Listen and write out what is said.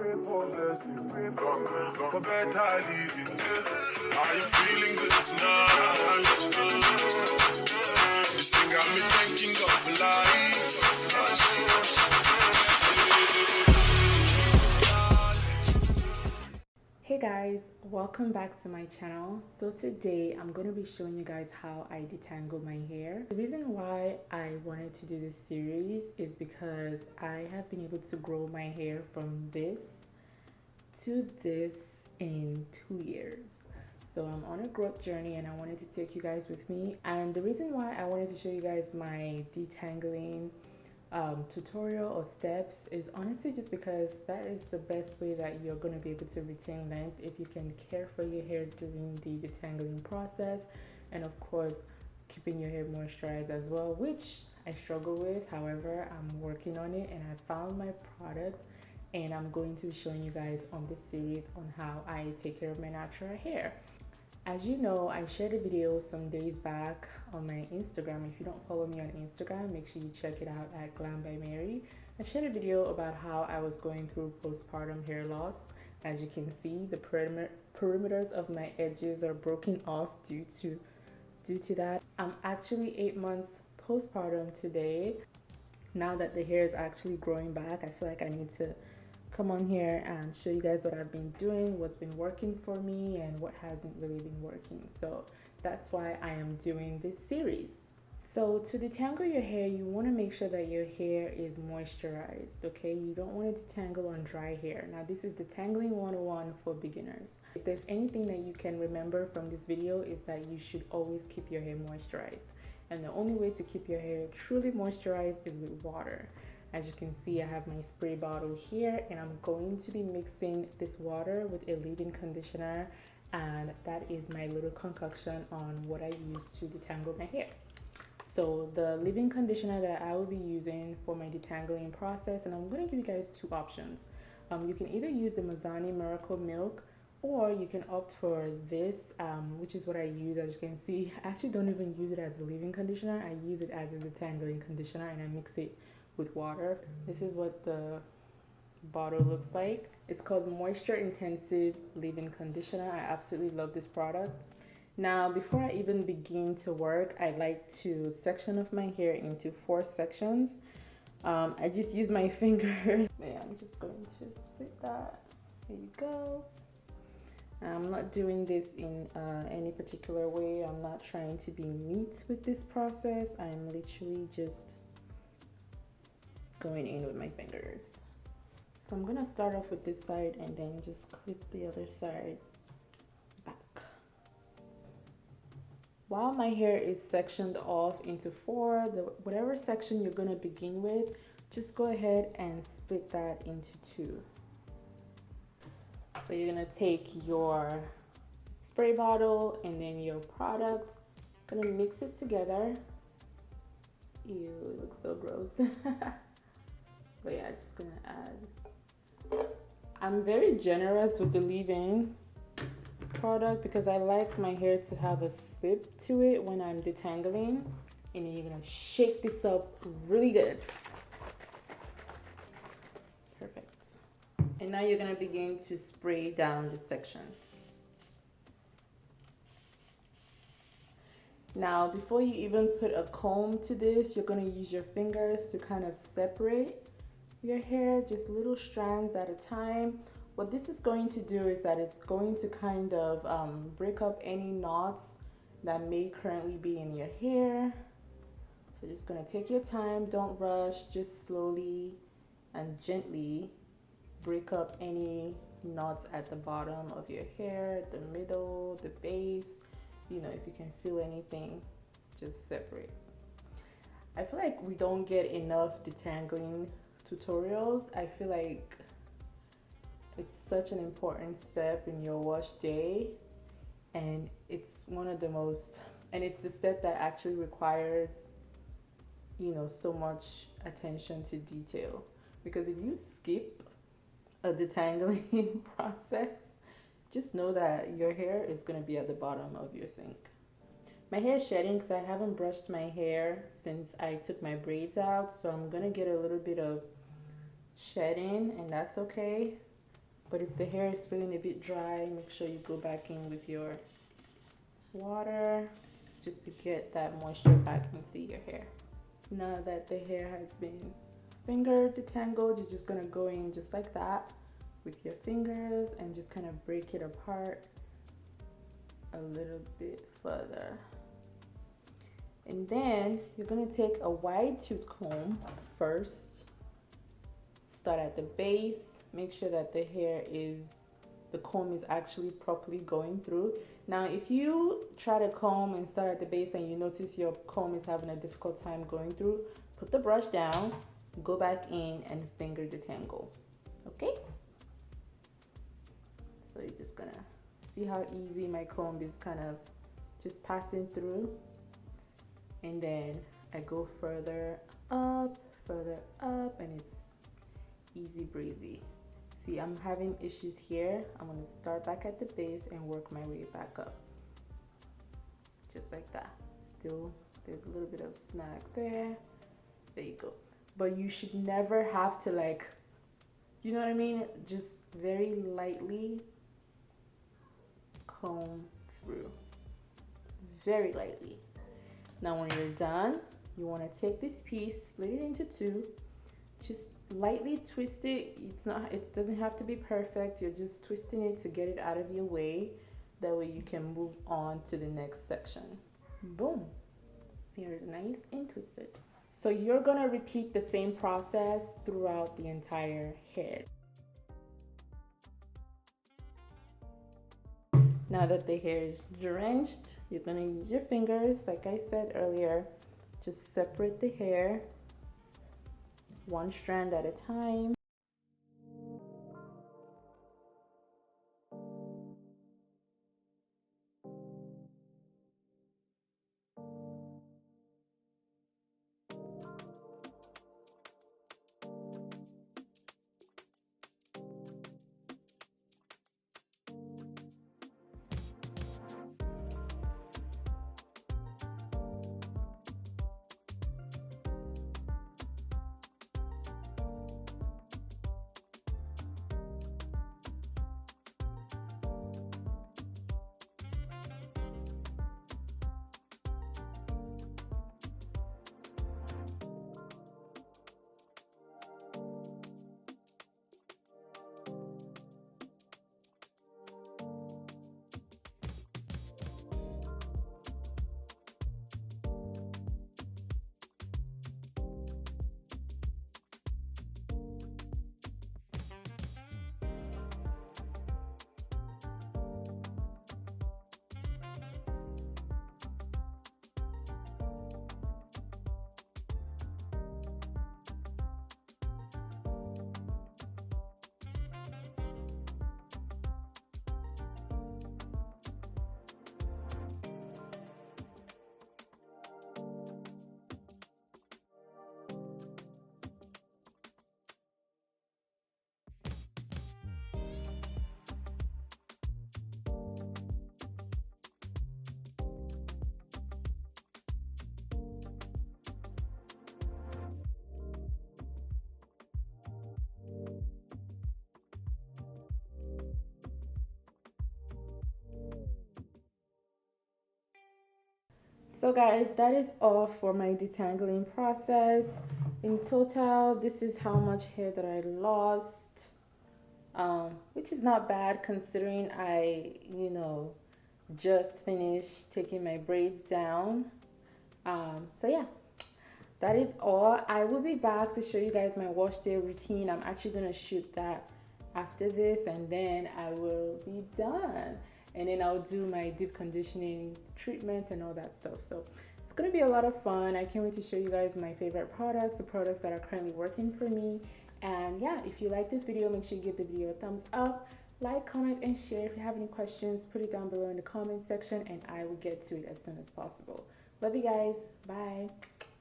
for blessing, for better living. Are you feeling good tonight? This thing got me thinking of life. Hey guys, welcome back to my channel. So today I'm going to be showing you guys how I detangle my hair. The reason why I wanted to do this series is because I have been able to grow my hair from this to this in 2 years. So I'm on a growth journey and I wanted to take you guys with me. And the reason why I wanted to show you guys my detangling tutorial or steps is honestly just because that is the best way that you're going to be able to retain length if you can care for your hair during the detangling process, and of course keeping your hair moisturized as well, which I struggle with. However, I'm working on it and I found my product, and I'm going to be showing you guys on this series on how I take care of my natural hair. As you know, I shared a video some days back on my Instagram. If you don't follow me on Instagram, make sure you check it out at GlamByMerry. I shared a video about how I was going through postpartum hair loss. As you can see, the perimeters of my edges are broken off due to that. I'm actually 8 months postpartum today. Now that the hair is actually growing back, I feel like I need to come on here and show you guys what I've been doing, what's been working for me, and what hasn't really been working. So that's why I am doing this series. So to detangle your hair, you want to make sure that your hair is moisturized, okay? You don't want to detangle on dry hair. Now this is Detangling 101 for beginners. If there's anything that you can remember from this video is that you should always keep your hair moisturized. And the only way to keep your hair truly moisturized is with water. As you can see, I have my spray bottle here and I'm going to be mixing this water with a leave-in conditioner, and that is my little concoction on what I use to detangle my hair. So the leave-in conditioner that I will be using for my detangling process, and I'm going to give you guys two options. You can either use the Mazani Miracle Milk, or you can opt for this, which is what I use. As you can see, I actually don't even use it as a leave-in conditioner. I use it as a detangling conditioner and I mix it with water. This is what the bottle looks like. It's called Moisture Intensive Leave-In Conditioner. I absolutely love this product. Now, before I even begin to work, I like to section off my hair into 4 sections. I just use my fingers. Yeah, I'm just going to split that. There you go. I'm not doing this in any particular way. I'm not trying to be neat with this process. I'm literally just going in with my fingers. So I'm gonna start off with this side and then just clip the other side back. While my hair is sectioned off into 4, whatever section you're gonna begin with, just go ahead and split that into 2. So you're gonna take your spray bottle and then your product, gonna mix it together. Ew, it looks so gross. But yeah, just gonna add. I'm very generous with the leave-in product because I like my hair to have a slip to it when I'm detangling. And then you're gonna shake this up really good. Perfect. And now you're gonna begin to spray down this section. Now, before you even put a comb to this, you're gonna use your fingers to kind of separate your hair, just little strands at a time. What this is going to do is that it's going to kind of break up any knots that may currently be in your hair. So just gonna take your time, don't rush, just slowly and gently break up any knots at the bottom of your hair, the middle, the base. You know, if you can feel anything, just separate. I feel like we don't get enough detangling tutorials. I feel like it's such an important step in your wash day, and it's one of the most, and it's the step that actually requires, you know, so much attention to detail. Because if you skip a detangling process, just know that your hair is going to be at the bottom of your sink. My hair is shedding because I haven't brushed my hair since I took my braids out, so I'm going to get a little bit of shedding, and that's okay. But if the hair is feeling a bit dry, make sure you go back in with your water just to get that moisture back into your hair. Now that the hair has been finger detangled, you're just gonna go in just like that with your fingers and just kind of break it apart a little bit further. And then you're gonna take a wide tooth comb first. Start at the base. Make sure that the comb is actually properly going through. Now, if you try to comb and start at the base and you notice your comb is having a difficult time going through, put the brush down, go back in and finger detangle. Okay? So you're just gonna see how easy my comb is kind of just passing through. And then I go further up, and it's easy breezy. See, I'm having issues here. I'm gonna start back at the base and work my way back up. Just like that. Still, there's a little bit of snag there. There you go. But you should never have to, like, you know what I mean? Just very lightly comb through. Very lightly. Now when you're done, you want to take this piece, split it into two, just lightly twist it. It doesn't have to be perfect. You're just twisting it to get it out of your way. That way you can move on to the next section. Boom. Here's nice and twisted. So you're gonna repeat the same process throughout the entire head. Now that the hair is drenched, you're gonna use your fingers, like I said earlier, just separate the hair one strand at a time. So guys, that is all for my detangling process. In total, this is how much hair that I lost, which is not bad considering I, just finished taking my braids down. So yeah, that is all. I will be back to show you guys my wash day routine. I'm actually going to shoot that after this, and then I will be done. And then I'll do my deep conditioning treatments and all that stuff. So it's gonna be a lot of fun. I can't wait to show you guys my favorite products, the products that are currently working for me. And yeah, if you like this video, make sure you give the video a thumbs up, like, comment, and share. If you have any questions, put it down below in the comment section and I will get to it as soon as possible. Love you guys. Bye.